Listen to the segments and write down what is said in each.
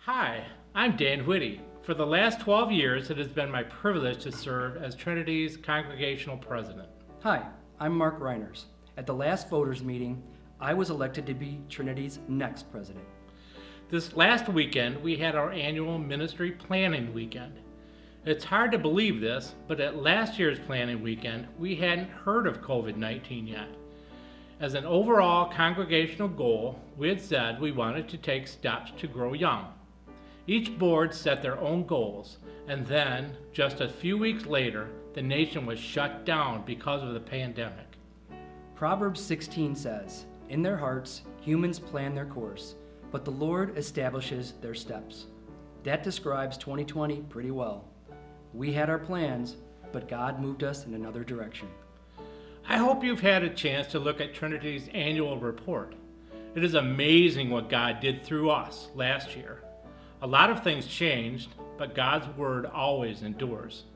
Hi, I'm Dan Whitty. For the last 12 years, it has been my privilege to serve as Trinity's Congregational President. Hi, I'm Mark Reiners. At the last voters meeting, I was elected to be Trinity's next president. This last weekend, we had our annual Ministry Planning Weekend. It's hard to believe this, but at last year's planning weekend, we hadn't heard of COVID-19 yet. As an overall congregational goal, we had said we wanted to take steps to grow young. Each board set their own goals, and then, just a few weeks later, the nation was shut down because of the pandemic. Proverbs 16 says, "In their hearts, humans plan their course, but the Lord establishes their steps." That describes 2020 pretty well. We had our plans, but God moved us in another direction. I hope you've had a chance to look at Trinity's annual report. It is amazing what God did through us last year. A lot of things changed, but God's word always endures.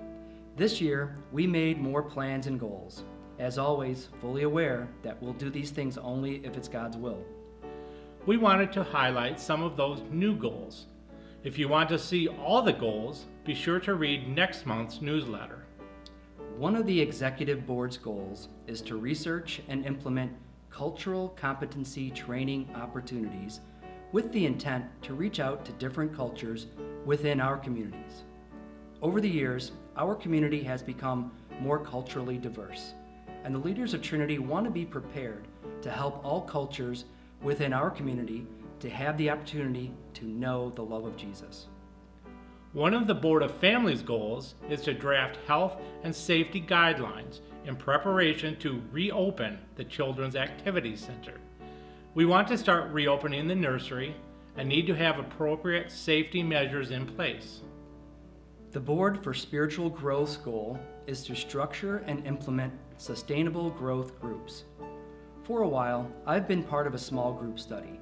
This year, we made more plans and goals. As always, fully aware that we'll do these things only if it's God's will. We wanted to highlight some of those new goals. If you want to see all the goals, be sure to read next month's newsletter. One of the executive board's goals is to research and implement cultural competency training opportunities with the intent to reach out to different cultures within our communities. Over the years, our community has become more culturally diverse, and the leaders of Trinity want to be prepared to help all cultures within our community to have the opportunity to know the love of Jesus. One of the Board of Families' goals is to draft health and safety guidelines in preparation to reopen the Children's Activity Center. We want to start reopening the nursery and need to have appropriate safety measures in place. The Board for Spiritual Growth's goal is to structure and implement sustainable growth groups. For a while, I've been part of a small group study.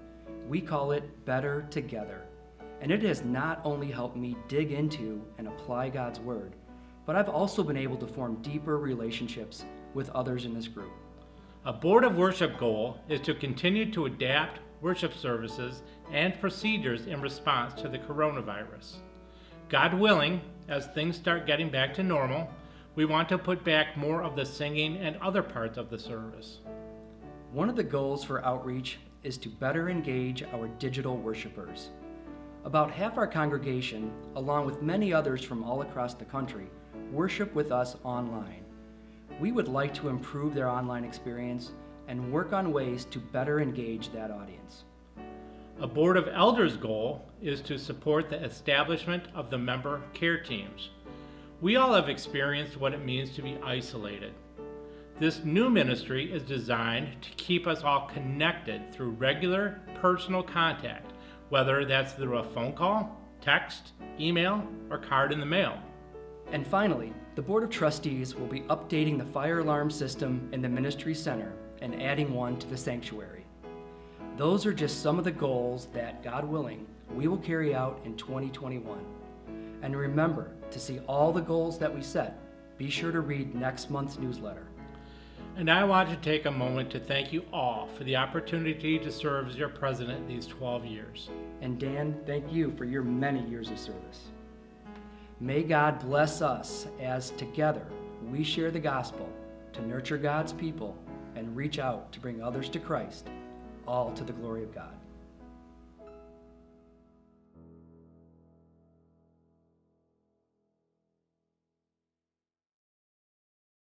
We call it Better Together, and it has not only helped me dig into and apply God's Word, but I've also been able to form deeper relationships with others in this group. A Board of Worship goal is to continue to adapt worship services and procedures in response to the coronavirus. God willing, as things start getting back to normal, we want to put back more of the singing and other parts of the service. One of the goals for outreach is to better engage our digital worshipers. About half our congregation, along with many others from all across the country, worship with us online. We would like to improve their online experience and work on ways to better engage that audience. A Board of Elders goal is to support the establishment of the member care teams. We all have experienced what it means to be isolated. This new ministry is designed to keep us all connected through regular personal contact, whether that's through a phone call, text, email, or card in the mail. And finally, the Board of Trustees will be updating the fire alarm system in the Ministry Center and adding one to the sanctuary. Those are just some of the goals that, God willing, we will carry out in 2021. And remember, to see all the goals that we set, be sure to read next month's newsletter. And I want to take a moment to thank you all for the opportunity to serve as your president these 12 years. And Dan, thank you for your many years of service. May God bless us as together we share the gospel to nurture God's people and reach out to bring others to Christ, all to the glory of God.